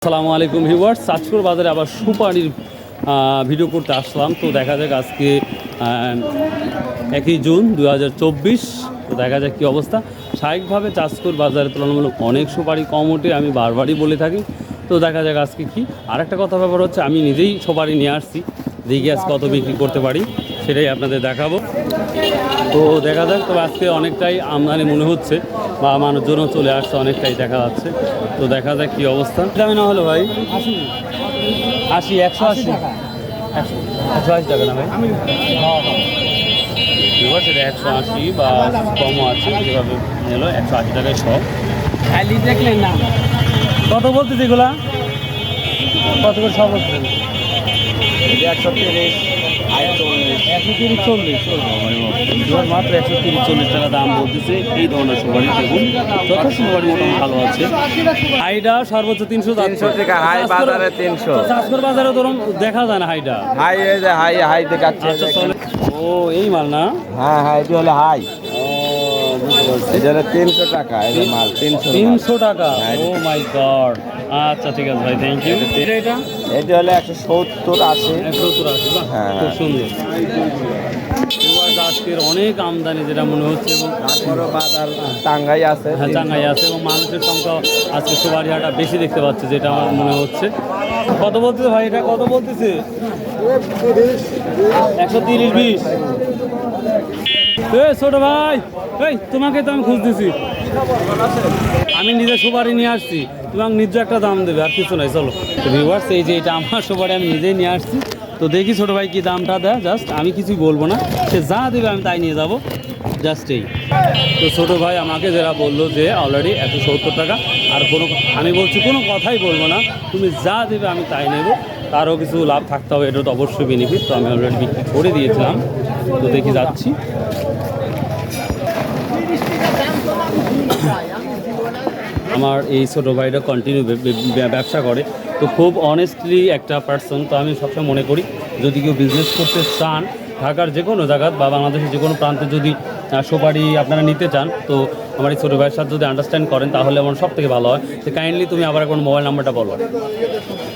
আসসালামু আলাইকুম ভিউয়ার্স, চাঁদপুর বাজারে আবার সুপারির ভিডিও করতে আসলাম। তো দেখা যাক আজকে 1 জুন 2024। তো দেখা যাক কী অবস্থা। স্বাভাবিকভাবে চাঁদপুর বাজারে তুলনামূলক অনেক সুপারি কম ওঠে, আমি বারবারই বলে থাকি। তো দেখা যাক আজকে কি। আরেকটা কথা ব্যাপার হচ্ছে, আমি নিজেই সুপারি নিয়ে আসছি, দেখি আজ কত বিক্রি করতে পারি সেটাই আপনাদের দেখাবো। তো দেখা যাক। তো আজকে অনেকটাই আমদানি মনে হচ্ছে, বা মানুষজনও চলে আসছে অনেকটাই দেখা যাচ্ছে। তো দেখা যাক কী অবস্থা। দামে না হলো ভাই 80 180 180 টাকা না ভাই, সেটা 180 বা কমও আছে, যেভাবে নিল 180 টাকায় সব। খালি দেখলেন না কত বলতেছে এগুলা, কত করে সব বলতেছেন? 130 130-40 মাত্র 130-40 টাকা দাম বলতেছে এই ধরনের সুপারি। দেখুন যথেষ্ট সুপারি মোটামুটি ভালো আছে। হাইডা সর্বোচ্চ 300 টাকা, হাই বাজারে 300। চাঁদপুর বাজারে ধরুন দেখা যায় না হাইডা। হাই এই যে হাই দেখাচ্ছে। আচ্ছা চলে। ও এই মাল না? হ্যাঁ হ্যাঁ, এটা হলো হাই। ও বুঝতে পারছি। এটা হলো 300 টাকা, এই যে মাল 300 টাকা। হ্যাঁ। ও মাই গড। আচ্ছা ঠিক আছে ভাই, থ্যাংক ইউ। এটা এটা হলো 170 আছে। 170 আছে। বাহ, হ্যাঁ। খুব সুন্দর। আজকের অনেক আমদানি যেটা মনে হচ্ছে, এবং তারপরে বাজার টাঙ্গাই আছে। হ্যাঁ চাঙ্গাই আছে, এবং মানুষের সংখ্যা আজকে সুপারি হাটা বেশি দেখতে পাচ্ছে, যেটা আমার মনে হচ্ছে। কত বলতেছে ভাই, এটা কত বলতেছে? 130-20। ছোট ভাই, এই তোমাকে তো আমি খুঁজতেছি, আমি নিজে সুপারি নিয়ে আসছি, তোমাকে নিজে একটা দাম দেবে, আর কিছু নাই। চলো ভিউয়ার্স, এই যে এটা আমার সুপারি, আমি নিজেই নিয়ে আসছি। তো দেখি ছোটো ভাই কী দামটা দেয়। জাস্ট আমি কিছুই বলবো না, সে যা দেবে আমি তাই নিয়ে যাব, জাস্ট এই। তো ছোটো ভাই আমাকে যারা বললো যে অলরেডি 170 টাকা, আর কোনো আমি বলছি কোনো কথাই বলবো না, তুমি যা দেবে আমি তাই নেব, তারও কিছু লাভ থাকতে হবে, এটা তো অবশ্যই বেনিফিট। তো আমি অলরেডি বিক্রি করে দিয়েছিলাম। তো দেখি যাচ্ছি। আমার এই ছোটো ভাইটা কন্টিনিউ ব্যবসা করে, তো খুব অনেস্টলি একটা পার্সন। তো আমি সবসময় মনে করি, যদি কেউ বিজনেস করতে চান, ঢাকার যে কোনো জায়গা বা বাংলাদেশের যে কোনো প্রান্তে যদি সুপারি আপনারা নিতে চান, তো আমার এই ছোটো ভাইয়ের সাথে যদি আন্ডারস্ট্যান্ড করেন, তাহলে আমার সব থেকে ভালো হয়। তো কাইন্ডলি তুমি আবার এখন মোবাইল নাম্বারটা বলো।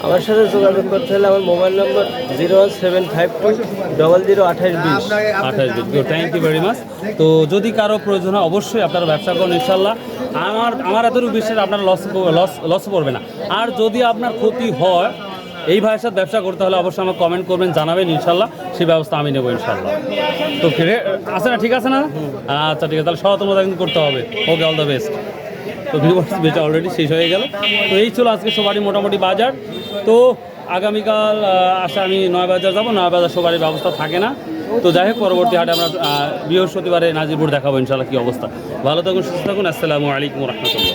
আমার সাথে যোগাযোগ করতে হলে আমার mobile number 01752002820। 28। Thank you very much. তো যদি কারো প্রয়োজন হয় অবশ্যই আপনারা ব্যবসা করুন, ইনশাল্লাহ। আমার এতটুকু বিশ্বাস আপনার লস পড়বে না। আর যদি আপনার ক্ষতি হয়, এই ভাইয়ের সাথে ব্যবসা করতে হলে অবশ্যই আমাকে কমেন্ট করবেন, জানাবেন, ইনশাল্লাহ সেই ব্যবস্থা আমি নেবো ইনশাল্লাহ। তো আছে না? ঠিক আছে না? আচ্ছা ঠিক আছে, তাহলে সতর্কতা কিন্তু করতে হবে। ওকে, অল দ্য বেস্ট। তো ভিউয়ার্স, ভিডিওটা অলরেডি শেষ হয়ে গেল। তো এই ছিল আজকে সুপারি মোটামুটি বাজার। তো আগামীকাল আসা আমি 9 বাজার যাবো। 9 বাজার সুপারির ব্যবস্থা থাকে না। তো যাই হোক, পরবর্তী হাটে আমরা বৃহস্পতিবারে নাজিরপুর দেখাবো ইনশাল্লাহ কী অবস্থা। ভালো থাকুন, সুস্থ থাকুন। আসসালামু আলাইকুম রহমতুল্লাহ।